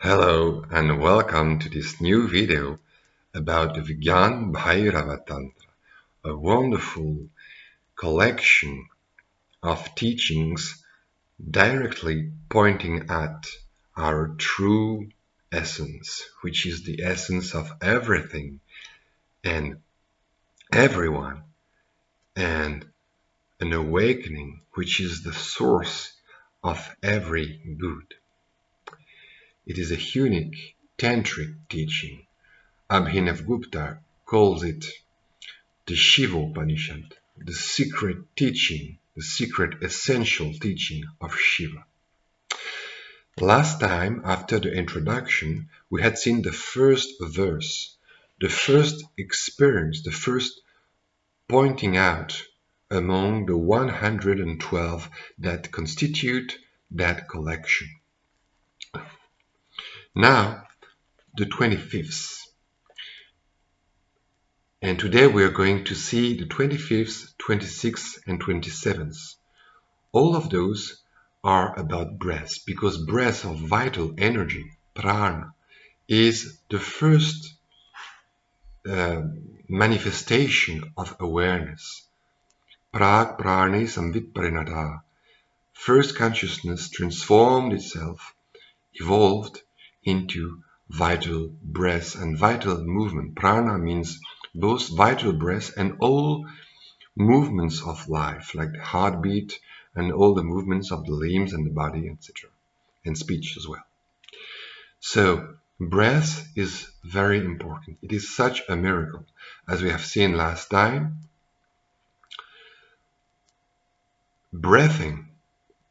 Hello and welcome to this new video about the Vijnana Bhairava Tantra, a wonderful collection of teachings directly pointing at our true essence, which is the essence of everything and everyone, and an awakening which is the source of every good. It is a unique tantric teaching. Abhinavgupta calls it the Shivopanishad, the secret teaching, the secret essential teaching of Shiva. Last time, after the introduction, we had seen the first verse, the first experience, the first pointing out among the 112 that constitute that collection. Now, the 25th. And today we are going to see the 25th, 26th, and 27th. All of those are about breath, because breath of vital energy, prana, is the first manifestation of awareness. Prag prani samvit parinata. First consciousness transformed itself, evolved into vital breath and vital movement. Prana means both vital breath and all movements of life, like the heartbeat and all the movements of the limbs and the body, etc., and speech as well. So breath is very important. It is such a miracle. As we have seen last time, breathing,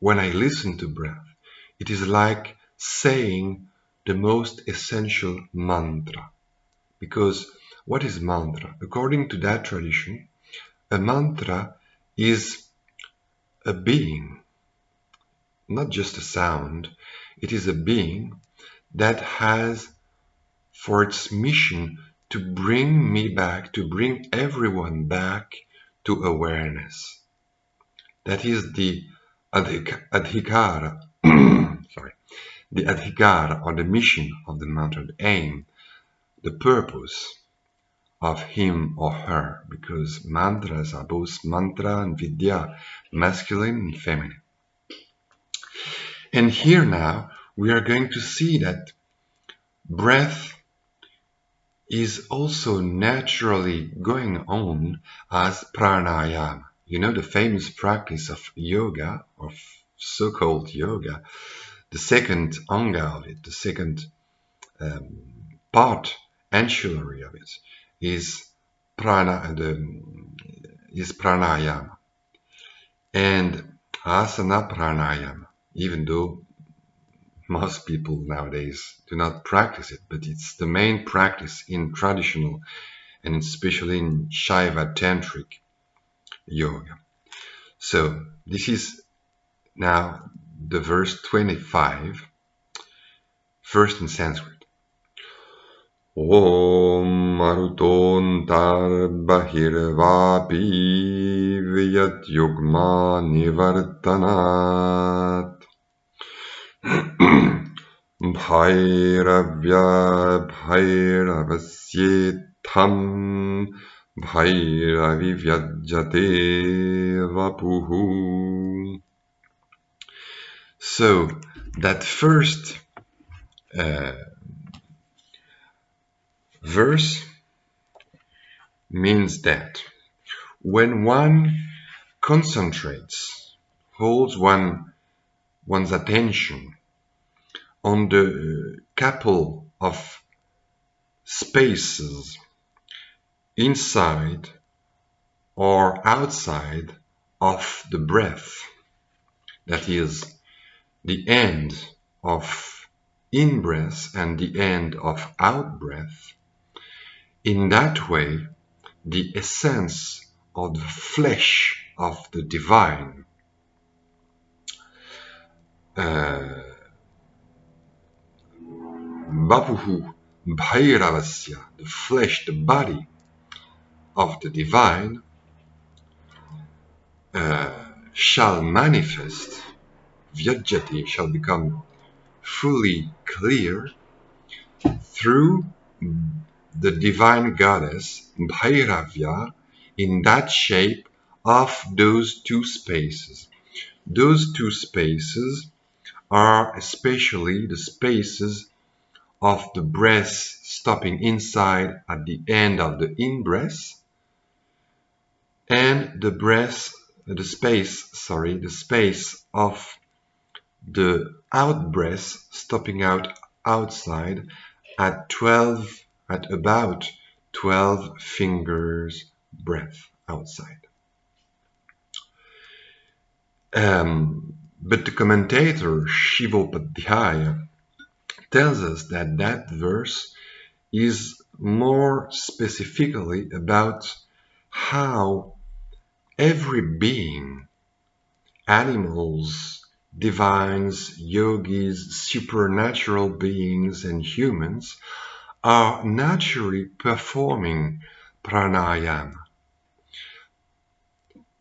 when I listen to breath, it is like saying the most essential mantra. Because what is mantra? According to that tradition, a mantra is a being, not just a sound. It is a being that has for its mission to bring me back, to bring everyone back to awareness. That is the adhikara, the adhikara, or the mission of the mantra, the aim, the purpose of him or her, because mantras are both mantra and vidya, masculine and feminine. And here now we are going to see that breath is also naturally going on as pranayama. You know, the famous practice of yoga, of so-called yoga, the second anga of it, the second part, ancillary of it, is pranayama. And asana pranayama, even though most people nowadays do not practice it, but it's the main practice in traditional and especially in Shaiva tantric yoga. So this is now the verse 25, first in Sanskrit. Om maruto ntar bahir vāpi viyadyugmānivartanāt bhairavyā bhairavasyettham bhairavi vyajyate vapuḥ. So that first verse means that when one concentrates, holds one's attention on the couple of spaces inside or outside of the breath, that is, the end of in-breath and the end of out-breath, in that way, the essence of the flesh of the divine vapuḥ, bhairavyā, the flesh, the body of the divine shall manifest, vyajyate, shall become fully clear through the divine goddess Bhairavyā in that shape of those two spaces. Those two spaces are especially the spaces of the breath stopping inside at the end of the in-breath, and the space of the out-breath stopping out outside at about 12 fingers breath outside. But the commentator Shivopadhyaya tells us that that verse is more specifically about how every being, animals, divines, yogis, supernatural beings, and humans, are naturally performing pranayama,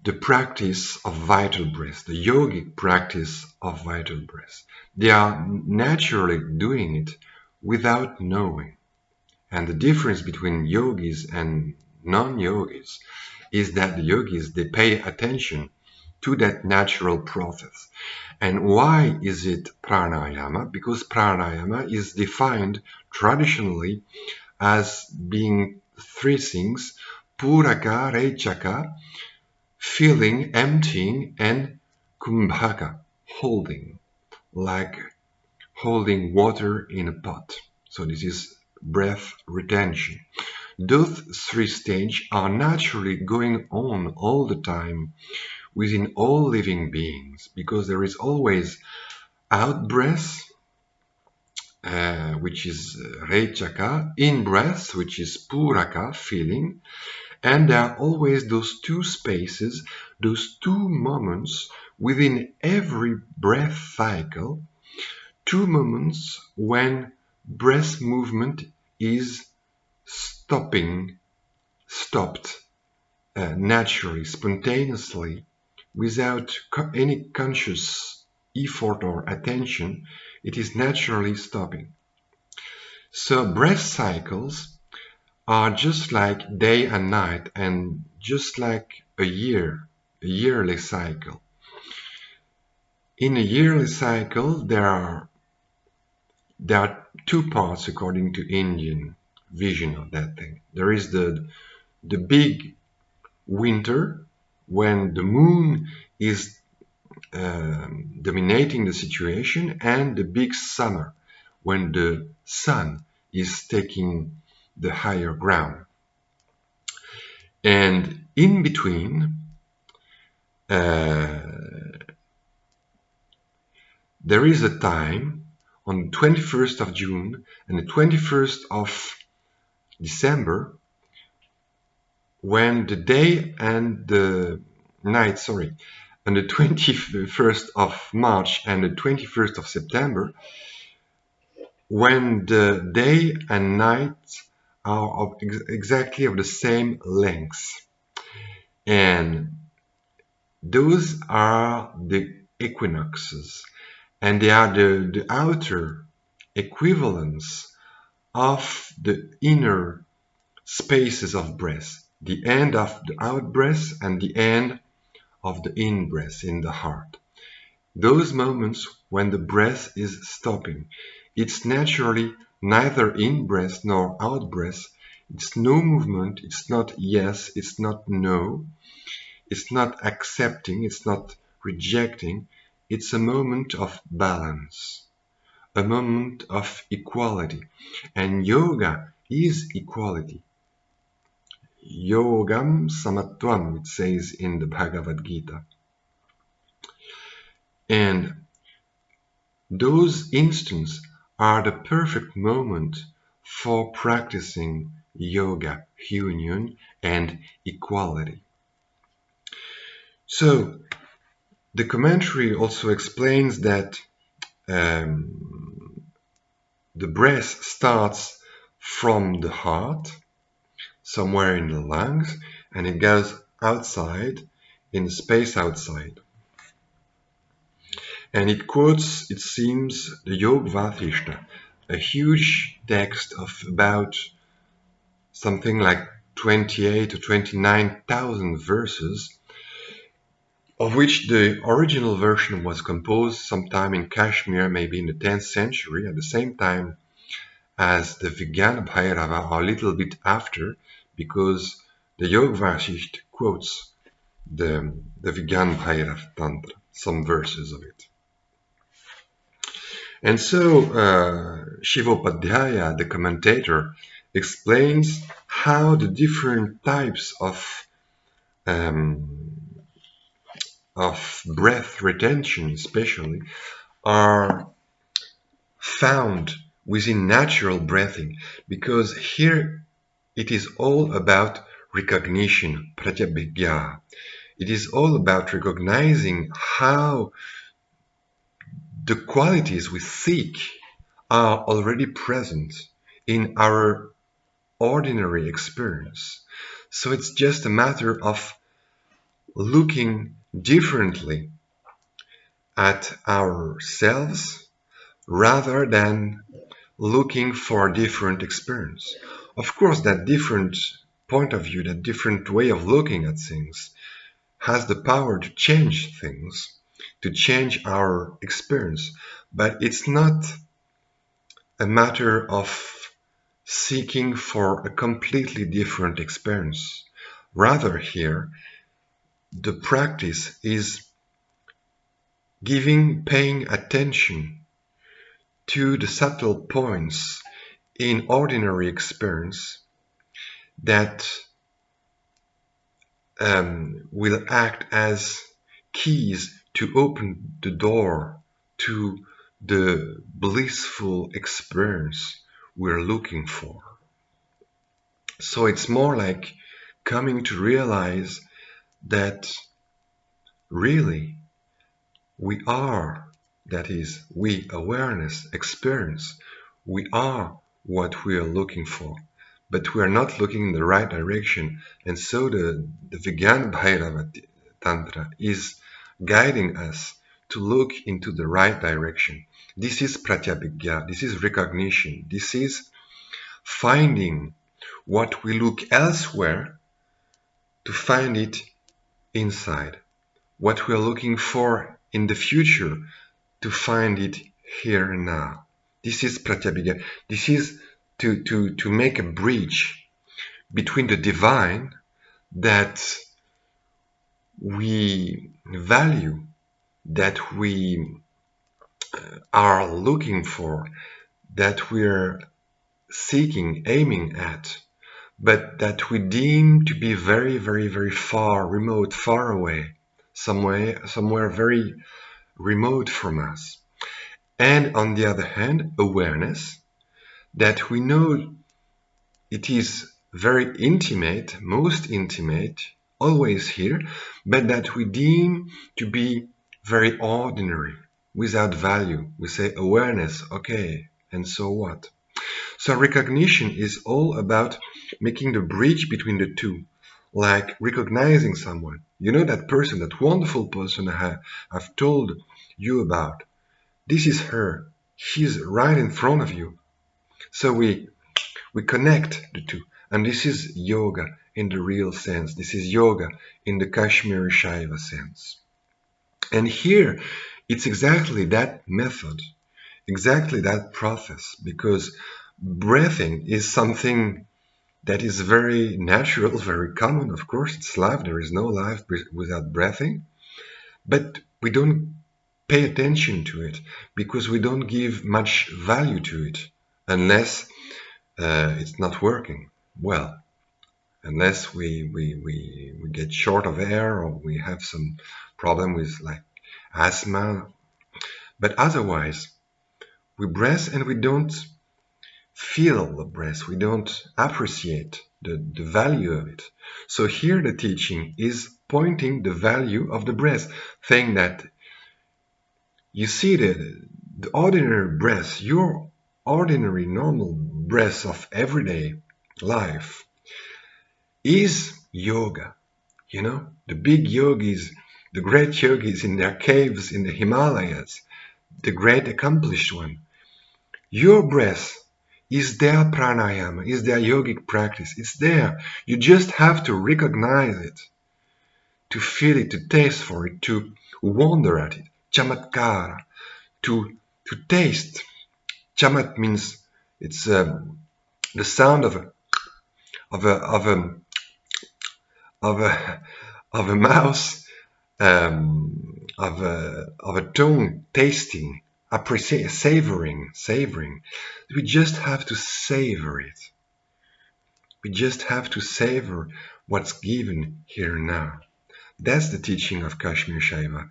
the practice of vital breath, the yogic practice of vital breath. They are naturally doing it without knowing. And the difference between yogis and non-yogis is that the yogis, they pay attention to that natural process. And why is it pranayama? Because pranayama is defined traditionally as being three things: pūritā, recitā, filling, emptying, and kumbhitā, holding, like holding water in a pot. So this is breath retention. Those three stages are naturally going on all the time within all living beings, because there is always out breath, which is recitā, in breath, which is pūritā, feeling, and there are always those two spaces, those two moments within every breath cycle, two moments when breath movement is stopped naturally, spontaneously, without any conscious effort or attention. It is naturally stopping. So breath cycles are just like day and night, and just like a yearly cycle. In a yearly cycle, there are two parts according to Indian vision of that thing. There is the big winter, when the moon is dominating the situation, and the big summer, when the sun is taking the higher ground. And in between, there is a time on the 21st of June and the 21st of December, when the day and the night, on the 21st of March and the 21st of September, when the day and night are exactly of the same length. And those are the equinoxes, and they are the outer equivalents of the inner spaces of breath, the end of the out breath and the end of the in breath in the heart. Those moments when the breath is stopping, it's naturally neither in breath nor out breath. It's no movement, it's not yes, it's not no, it's not accepting, it's not rejecting. It's a moment of balance, a moment of equality. And yoga is equality. Yogam samatvam, it says in the Bhagavad Gita. And those instants are the perfect moment for practicing yoga, union, and equality. So, the commentary also explains that the breath starts from the heart, somewhere in the lungs, and it goes outside, in the space outside. And it quotes, it seems, the Yoga Vasishtha, a huge text of about something like 28 or 29,000 verses, of which the original version was composed sometime in Kashmir, maybe in the 10th century, at the same time as the Vijnana Bhairava, or a little bit after, because the Yoga Vasishtha quotes the Vijnana Bhairava Tantra, some verses of it. And so Shivopadhyaya, the commentator, explains how the different types of breath retention especially are found within natural breathing, because here it is all about recognition, pratyabhijñā. It is all about recognizing how the qualities we seek are already present in our ordinary experience. So it's just a matter of looking differently at ourselves rather than looking for a different experience. Of course, that different point of view, that different way of looking at things has the power to change things, to change our experience, but it's not a matter of seeking for a completely different experience. Rather here, the practice is paying attention to the subtle points in ordinary experience that will act as keys to open the door to the blissful experience we're looking for. So it's more like coming to realize that really we are, that is, we, awareness, experience, we are what we are looking for, but we are not looking in the right direction. And so the Vijnana Bhairava Tantra is guiding us to look into the right direction. This is pratyabhijñā, this is recognition, this is finding what we look elsewhere to find it inside, what we are looking for in the future to find it here and now. This is pratyabhijñā. This is to make a bridge between the divine that we value, that we are looking for, that we're seeking, aiming at, but that we deem to be very, very, very far, remote, far away, somewhere very remote from us. And on the other hand, awareness, that we know it is very intimate, most intimate, always here, but that we deem to be very ordinary, without value. We say awareness, okay, and so what? So recognition is all about making the bridge between the two, like recognizing someone. You know that person, that wonderful person I've told you about. This is her. She's right in front of you. So we connect the two. And this is yoga in the real sense. This is yoga in the Kashmiri Shaiva sense. And here, it's exactly that method, exactly that process, because breathing is something that is very natural, very common. Of course, it's life. There is no life without breathing. But we don't pay attention to it because we don't give much value to it unless it's not working well. Unless we get short of air or we have some problem with like asthma. But otherwise, we breathe and we don't feel the breath. We don't appreciate the value of it. So here the teaching is pointing the value of the breath, saying that you see the ordinary breath, your ordinary normal breath of everyday life is yoga. You know, the big yogis, the great yogis in their caves in the Himalayas, the great accomplished one, Your breath is their pranayama, is their yogic practice. It's there. You just have to recognize it, to feel it, to taste for it, to wonder at it. Chamatkara, to taste. Chamat means it's the sound of a mouse, of a tongue tasting, savoring. We just have to savor it. We just have to savor what's given here now. That's the teaching of Kashmir Shaiva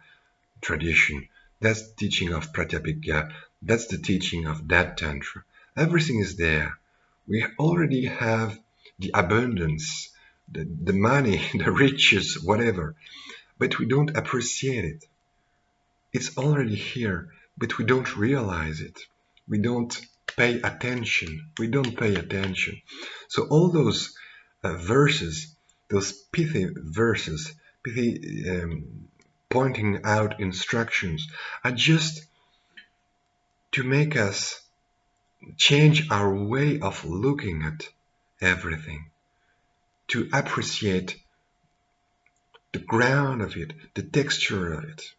tradition. That's the teaching of Pratyabhijna. That's the teaching of that Tantra. Everything is there. We already have the abundance, the money, the riches, whatever. But we don't appreciate it. It's already here, but we don't realize it. We don't pay attention. So all those verses, those pithy verses, pointing out instructions, are just to make us change our way of looking at everything, to appreciate the ground of it, the texture of it,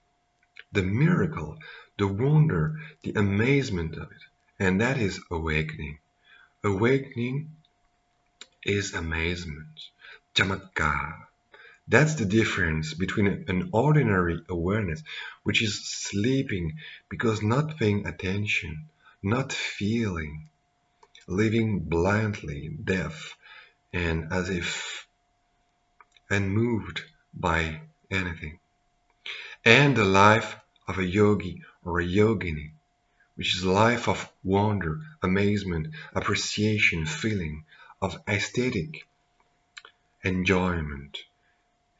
the miracle, the wonder, the amazement of it. And that is awakening. Awakening is amazement, chamatkara. That's the difference between an ordinary awareness, which is sleeping because not paying attention, not feeling, living blindly, deaf, and as if unmoved by anything, and the life of a yogi or a yogini, which is a life of wonder, amazement, appreciation, feeling, of aesthetic enjoyment.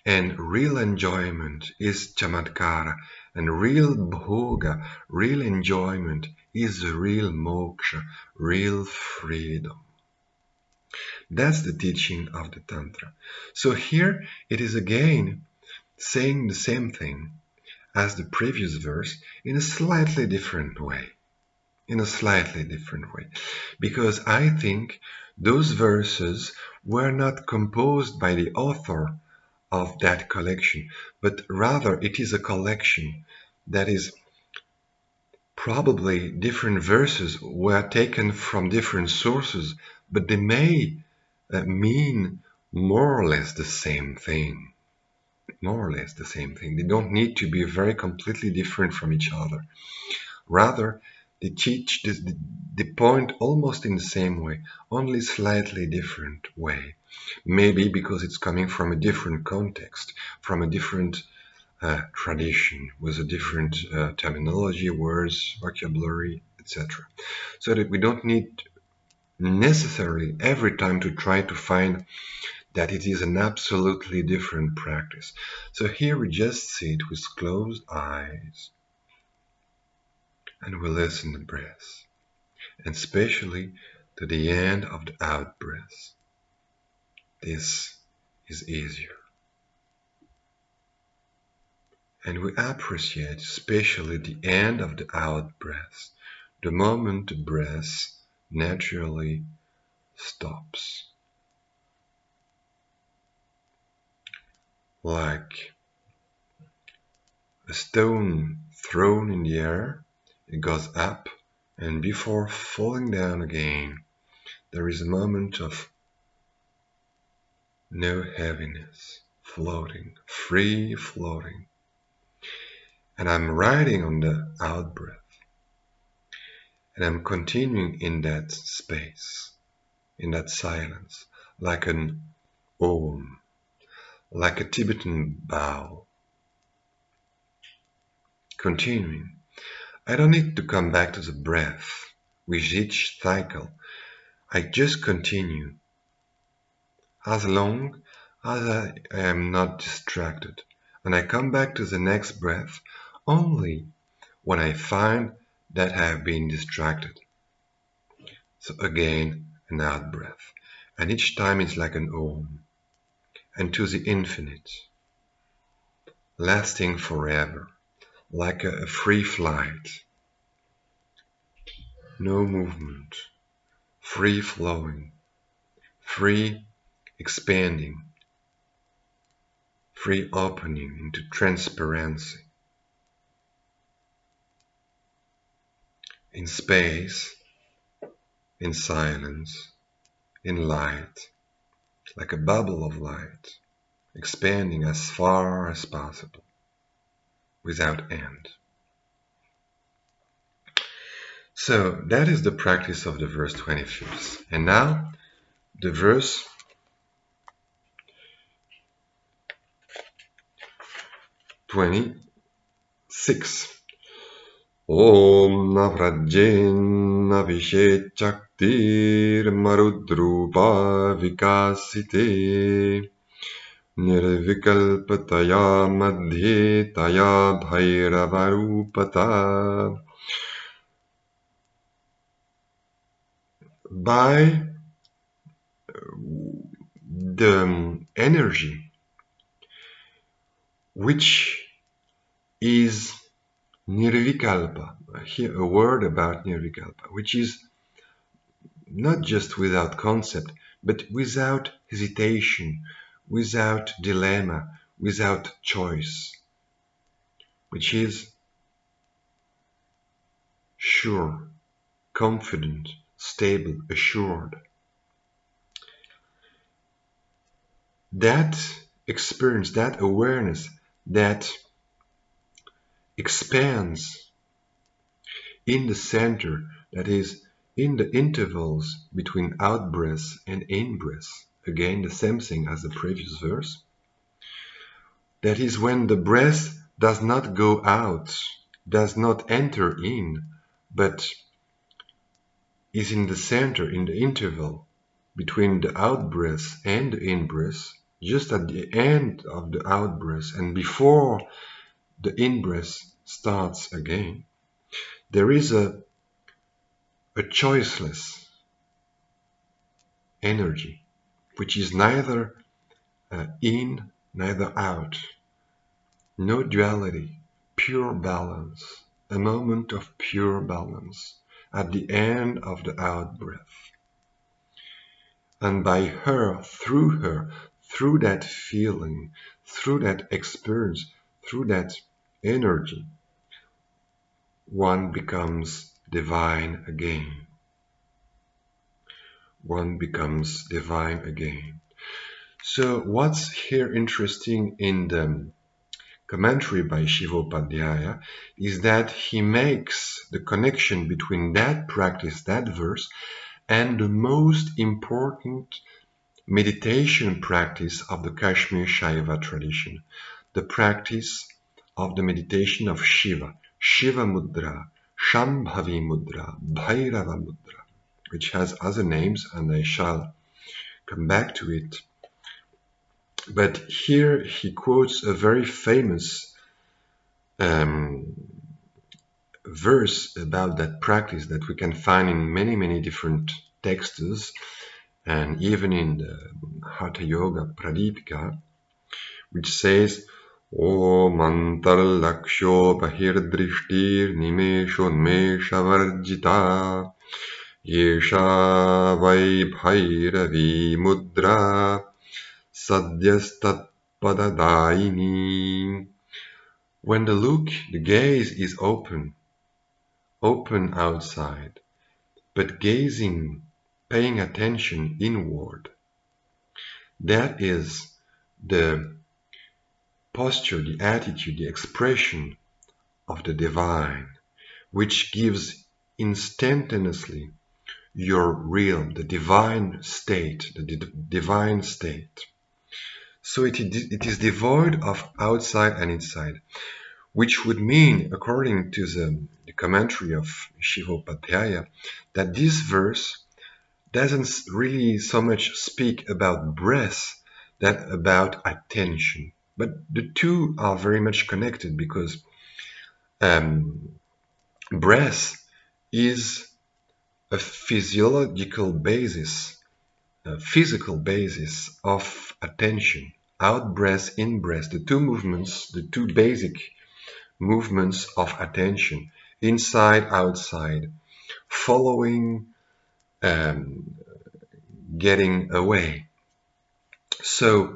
And real enjoyment is chamatkara, and real bhoga, real enjoyment is real moksha, real freedom. That's the teaching of the Tantra. So here it is again saying the same thing as the previous verse in a slightly different way. Because I think those verses were not composed by the author of that collection, but rather it is a collection that is probably different verses were taken from different sources, but they may mean more or less the same thing. They don't need to be very completely different from each other. Rather, they teach the point almost in the same way, only slightly different way. Maybe because it's coming from a different context, from a different tradition, with a different terminology, words, vocabulary, etc. So that we don't need necessarily every time to try to find that it is an absolutely different practice. So here we just sit with closed eyes and we listen to the breath, and especially to the end of the out breath. This is easier. And we appreciate especially the end of the out breath, the moment the breath naturally stops. Like a stone thrown in the air, it goes up, and before falling down again, there is a moment of no heaviness, floating, free floating. And I'm riding on the out breath, and I'm continuing in that space, in that silence, like an om, like a Tibetan bow. Continuing. I don't need to come back to the breath with each cycle. I just continue as long as I am not distracted, and I come back to the next breath only when I find that I have been distracted. So again, an out breath, and each time it's like an om, and to the infinite, lasting forever, like a free flight. no movement, free flowing, free expanding, free opening into transparency. In space, in silence, in light, like a bubble of light, expanding as far as possible, without end. So that is the practice of the verse 25th. And now the verse 26. Om na vrajen na viśec chaktir marudrūpā vikāsite nirvikalpatayā madhye tayā bhairavarūpatā. By the energy which is nirvikalpa, here a word about nirvikalpa, which is not just without concept, but without hesitation, without dilemma, without choice, which is sure, confident, stable, assured. That experience, that awareness, that expands in the center, that is, in the intervals between out-breaths and in-breaths, again the same thing as the previous verse. That is when the breath does not go out, does not enter in, but is in the center, in the interval between the out-breath and the in-breath, just at the end of the out-breath and before the in-breath starts again. There is a choiceless energy, which is neither in, neither out. No duality, pure balance, a moment of pure balance at the end of the out-breath. And by her, through that feeling, through that experience, through that energy, one becomes divine again. One becomes divine again. So what's here interesting in the commentary by Shivopadhyaya is that he makes the connection between that practice, that verse, and the most important meditation practice of the Kashmir Shaiva tradition, the practice of the meditation of Shiva, Shiva Mudra, Shambhavi Mudra, Bhairava Mudra, which has other names and I shall come back to it. But here he quotes a very famous verse about that practice that we can find in many different texts and even in the Hatha Yoga Pradipika, which says Om ntar laksho bahir drishtir nimeshonmesha varjita yesha vai bhairavi mudra sadyastat padadaini. When the look, the gaze is open outside, but gazing, paying attention inward, that is the posture, the attitude, the expression of the divine, which gives instantaneously your real, the divine state, divine state. So it is devoid of outside and inside, which would mean, according to the commentary of Shivopadhyaya, that this verse doesn't really so much speak about breath than about attention. But the two are very much connected because breath is a physiological basis, a physical basis of attention. Out breath, in breath, the two movements, the two basic movements of attention, inside, outside, following, getting away. So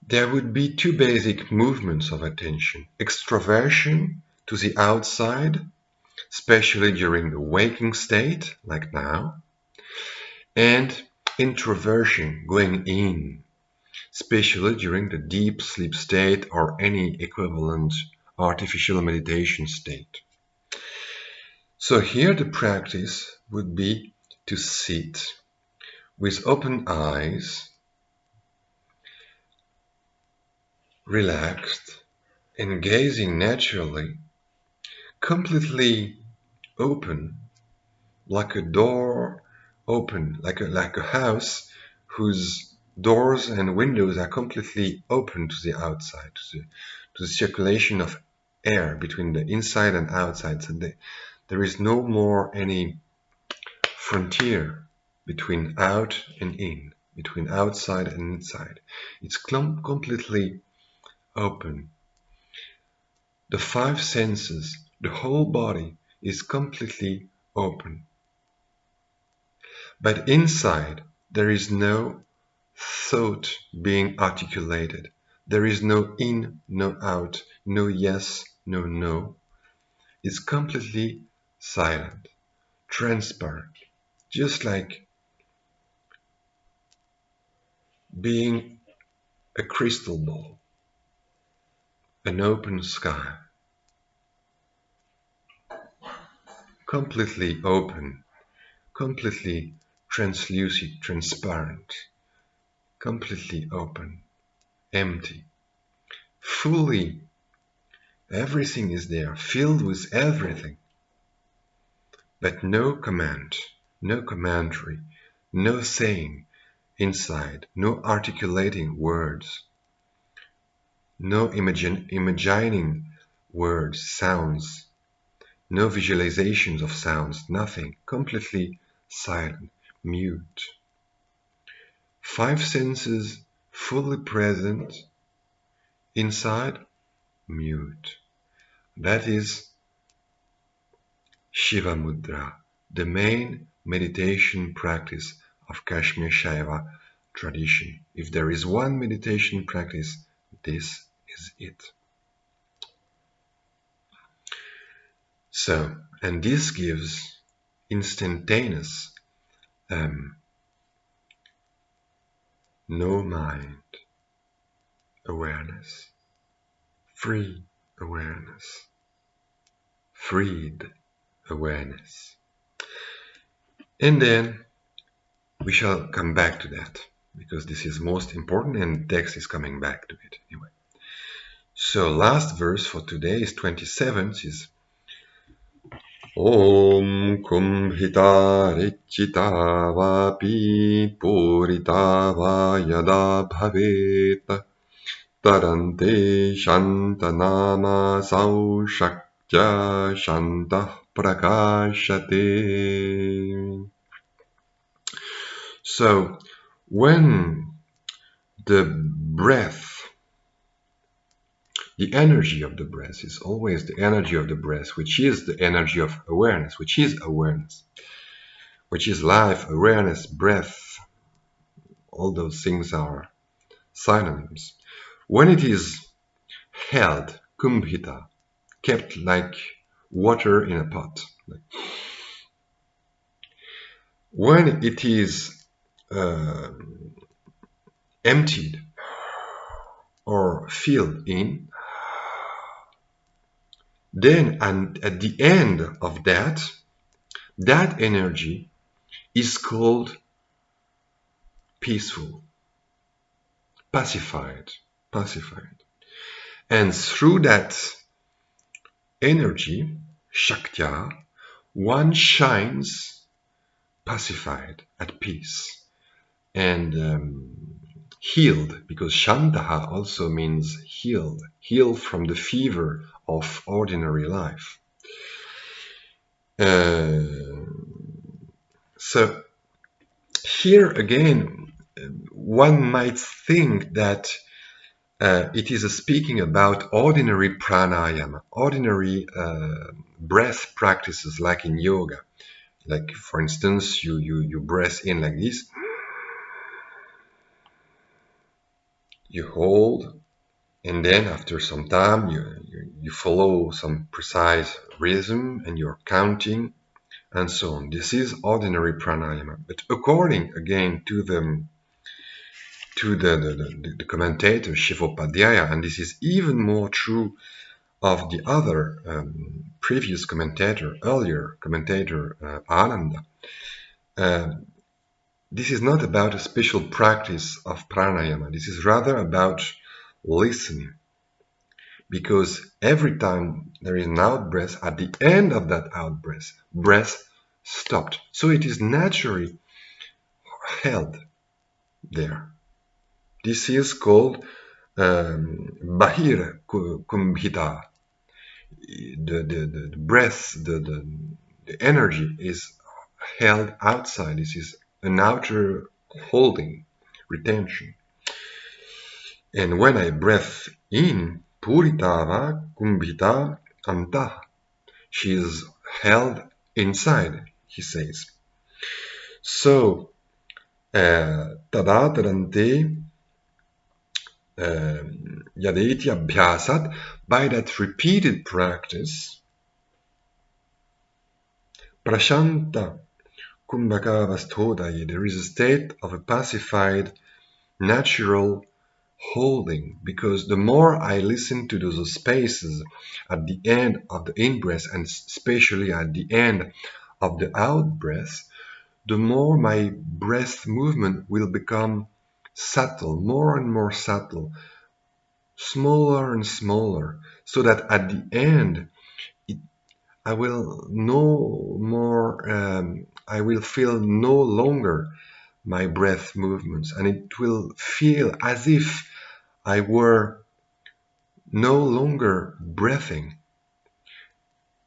there would be two basic movements of attention: extroversion to the outside, especially during the waking state, like now, and introversion, going in, especially during the deep sleep state or any equivalent artificial meditation state. So here the practice would be to sit with open eyes, relaxed, and gazing naturally, completely open, like a door open, like a house whose doors and windows are completely open to the outside, to the circulation of air between the inside and outside. So there is no more any frontier between out and in, between outside and inside. It's completely open. The five senses, the whole body is completely open. But inside, there is no thought being articulated. There is no in, no out, no yes, no no. It's completely silent, transparent, just like being a crystal ball, an open sky, completely open, completely translucid, transparent, completely open, empty, fully, everything is there, filled with everything, but no command, no commentary, no saying inside, no articulating words, no imagining words, sounds, no visualizations of sounds, nothing, completely silent, mute. Five senses fully present, inside, mute. That is Shiva Mudra, the main meditation practice of Kashmir Shaiva tradition. If there is one meditation practice, this is it. So, and this gives instantaneous no mind awareness, free awareness, freed awareness. And then we shall come back to that, because this is most important and the text is coming back to it anyway. So last verse for today is 27th, is Om kumbhitā recitā vāpi pūritā yadā bhavet tadante śāntanāmāsau śaktyā śāntah prakāśyate. So when the breath, the energy of the breath is always the energy of the breath, which is the energy of awareness, which is awareness, which is life, awareness, breath. All those things are synonyms. When it is held, kumbhitā, kept like water in a pot, when it is emptied or filled in, then and at the end of that energy is called peaceful, pacified. And through that energy, śaktyā, one shines pacified, at peace, and healed, because śāntah also means healed from the fever of ordinary life. So here again, one might think that it is speaking about ordinary pranayama, ordinary breath practices like in yoga. Like, for instance, you breathe in like this, you hold, and then after some time you follow some precise rhythm and you're counting and so on. This is ordinary pranayama. But according again to the commentator Shivopadhyaya, and this is even more true of the other previous commentator, earlier commentator Ananda, this is not about a special practice of pranayama. This is rather about listening. Because every time there is an out-breath, at the end of that out-breath, breath stopped. So it is naturally held there. This is called bahir kumbhitā. The breath, the energy is held outside. This is an outer holding, retention. And when I breathe in, pūritā kumbhitā ntar, she is held inside, he says. So, tadante yadeti abhyasat, by that repeated practice, prashanta kumbhakavasthodaye, there is a state of a pacified, natural holding, because the more I listen to those spaces at the end of the in-breath and especially at the end of the out-breath, the more my breath movement will become subtle, more and more subtle, smaller and smaller, so that at the end I will feel no longer my breath movements, and it will feel as if I were no longer breathing,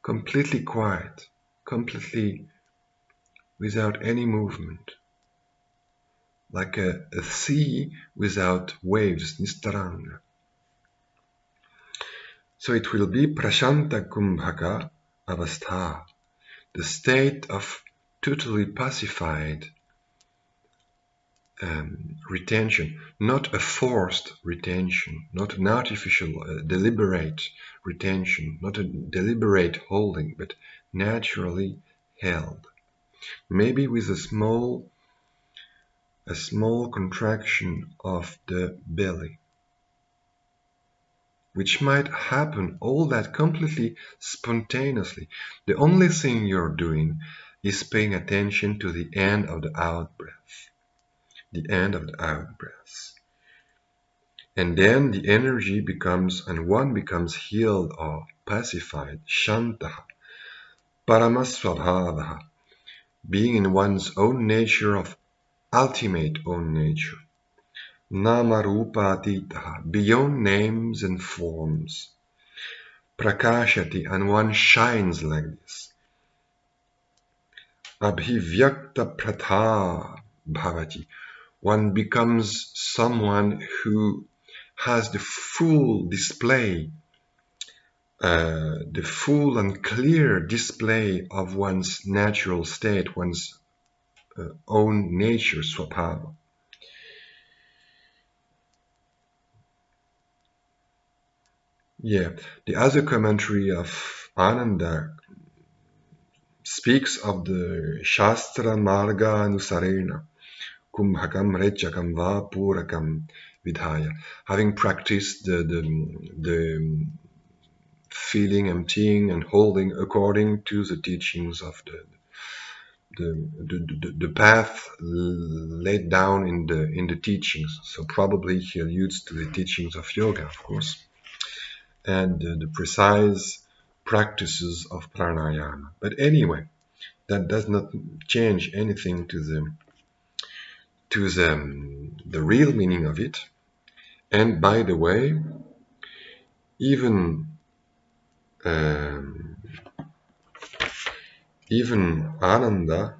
completely quiet, completely without any movement, like a sea without waves, nistaranga. So it will be prashanta kumbhaka avastha, the state of totally pacified retention, not a forced retention, not an artificial, deliberate retention, not a deliberate holding, but naturally held. Maybe with a small contraction of the belly, which might happen all that completely spontaneously. The only thing you're doing is paying attention to the end of the out-breath. The end of the out-breath. And then the energy becomes, and one becomes healed or pacified, śāntanāmāsau, paramasvabhavaha, being in one's own nature of ultimate own nature, namarūpā, beyond names and forms, prakashati, and one shines like this, abhivyakta bhavati, one becomes someone who has the full display, the full and clear display of one's natural state, one's own nature, swabhava. Yeah, the other commentary of Ananda speaks of the Shastra Marga Anusarena, kumbhakam rechakam vapurakam vidhaya, having practiced the feeling, emptying, and holding according to the teachings of the path laid down in the teachings. So probably he alludes to the teachings of yoga, of course, and the precise practices of pranayama. But anyway, that does not change anything to the real meaning of it. And by the way, even Ananda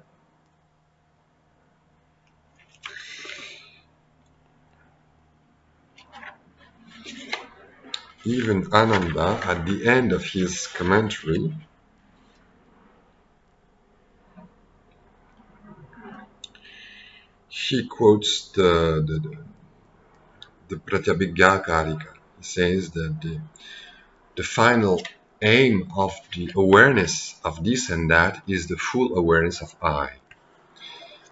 even Ananda, at the end of his commentary, he quotes the Pratyabhijñā. He says that the final aim of the awareness of this and that is the full awareness of I.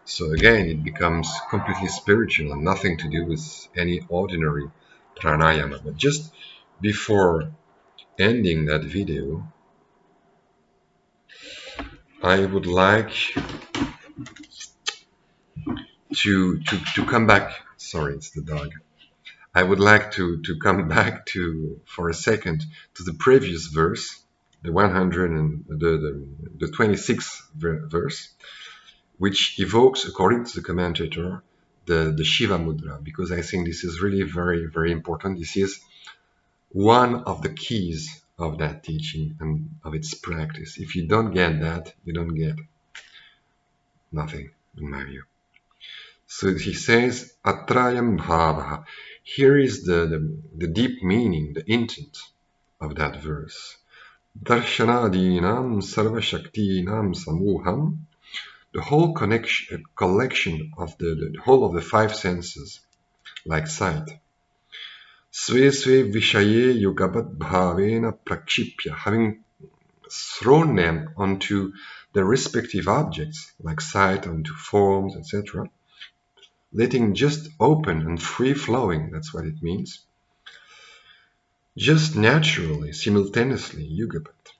So again, it becomes completely spiritual and nothing to do with any ordinary pranayama. But just before ending that video, I would like to come back. Sorry, it's the dog. I would like to come back to, for a second, to the previous verse, the 100 and the 26th verse, which evokes, according to the commentator, the Shiva mudra, because I think this is really very, very important. This is one of the keys of that teaching and of its practice. If you don't get that, you don't get nothing, in my view. So he says, Atrayam bhavaha. Here is the deep meaning, the intent of that verse. Darshanadinam sarvashaktinam samuham. The whole collection of the whole of the five senses, like sight. Sve sve vishaye yugapat bhavena prakshipya. Having thrown them onto the respective objects, like sight, onto forms, etc., letting just open and free-flowing, that's what it means, just naturally, simultaneously, yugapat.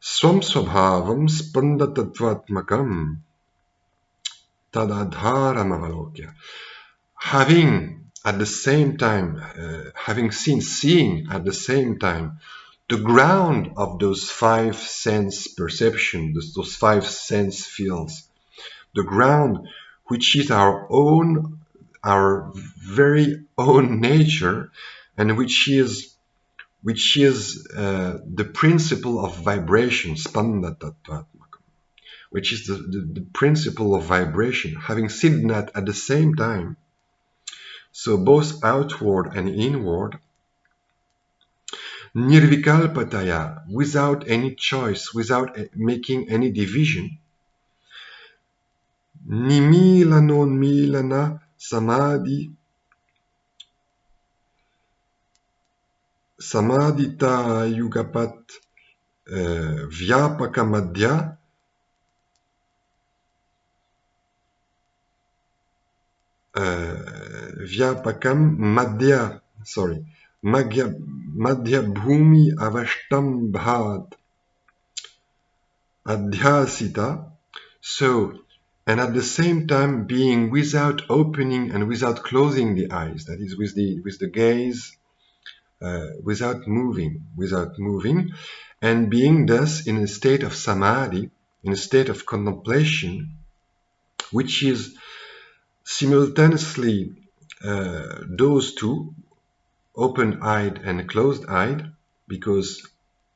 Swam swabhavam spandatatvatmakam tadadharam. Having at the same time, seeing at the same time, the ground of those five sense perception, those five sense fields, the ground which is our very own nature, and which is the principle of vibration, which is the principle of vibration. Having seen that at the same time, so both outward and inward, nirvikalpatayā, without any choice, without making any division, nimilanonmilana samadhi samadhita yugapat vyāpaka madhya vyāpakam madhya, madhya bhumi avashtam bhat adhyasita. So, and at the same time being without opening and without closing the eyes, that is with the gaze, without moving, and being thus in a state of samadhi, in a state of contemplation, which is simultaneously those two, open-eyed and closed-eyed, because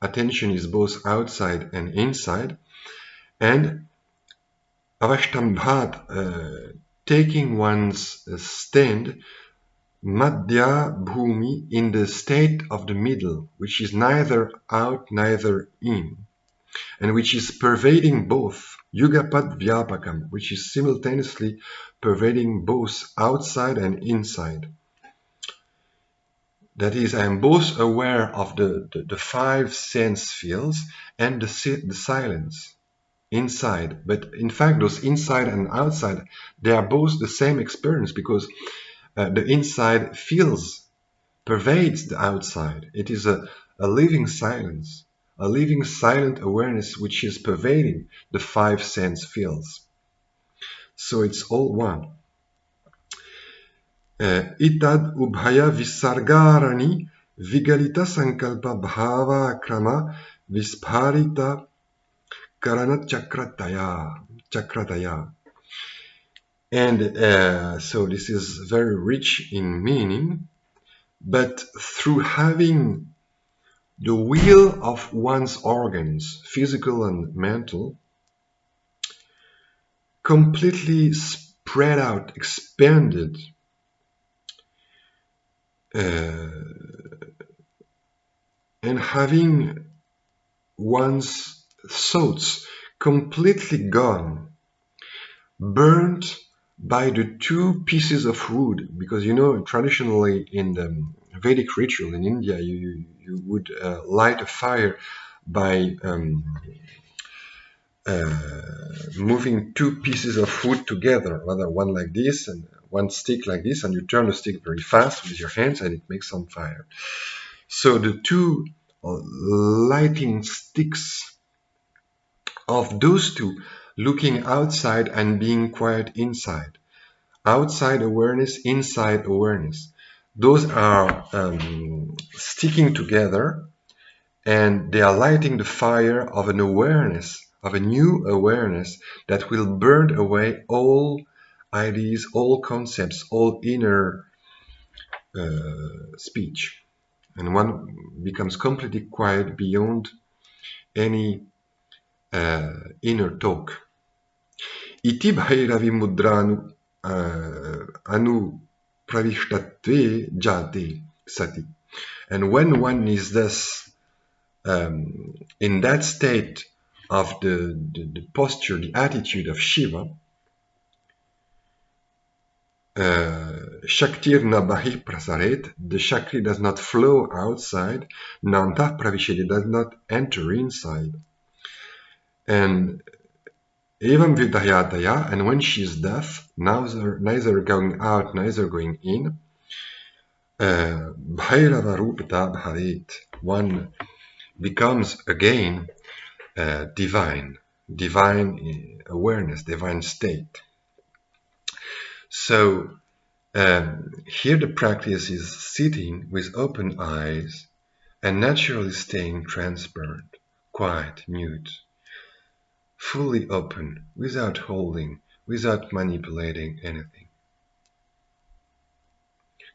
attention is both outside and inside, and avashtambhat, taking one's stand, madhya bhumi, in the state of the middle, which is neither out neither in, and which is pervading both, yugapat vyāpakam, which is simultaneously pervading both outside and inside. That is, I am both aware of the five sense fields and the silence inside. But in fact, those inside and outside, they are both the same experience, because the inside pervades the outside. It is a living silence, a living silent awareness which is pervading the five sense fields. So it's all one. Itad ubhaya visargarani vigalita sankalpa bhava krama vispārita karana chakratayā. And so this is very rich in meaning, but through having the will of one's organs, physical and mental, completely spread out, expanded, and having one's thoughts completely gone, burnt by the two pieces of wood, because you know traditionally in the Vedic ritual in India you would light a fire by moving two pieces of wood together, rather one like this and one stick like this, and you turn the stick very fast with your hands and it makes some fire. So the two lighting sticks of those two, looking outside and being quiet inside. Outside awareness, inside awareness. Those are sticking together, and they are lighting the fire of an awareness, of a new awareness that will burn away all ideas, all concepts, all inner speech. And one becomes completely quiet beyond any inner talk. Iti bhairavi mudranu anu pravishtatve jate sati. And when one is thus in that state of the posture, the attitude of Shiva, chaktir na bahir prasaret, the chaktir does not flow outside, ntar pravishedi does not enter inside. And even viyadyate, and when she is deaf, neither going out, neither going in, bhairavarūpatā bhavet, one becomes again divine awareness, divine state. So here the practice is sitting with open eyes and naturally staying transparent, quiet, mute, fully open, without holding, without manipulating anything.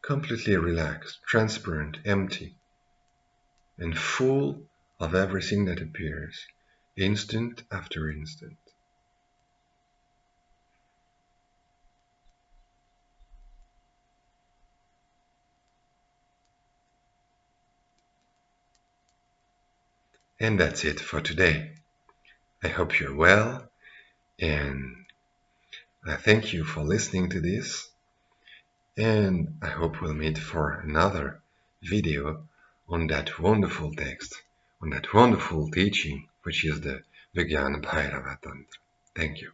Completely relaxed, transparent, empty, and full of everything that appears, instant after instant. And that's it for today. I hope you're well, and I thank you for listening to this, and I hope we'll meet for another video on that wonderful text, on that wonderful teaching, which is the Vijnana Bhairava Tantra. Thank you.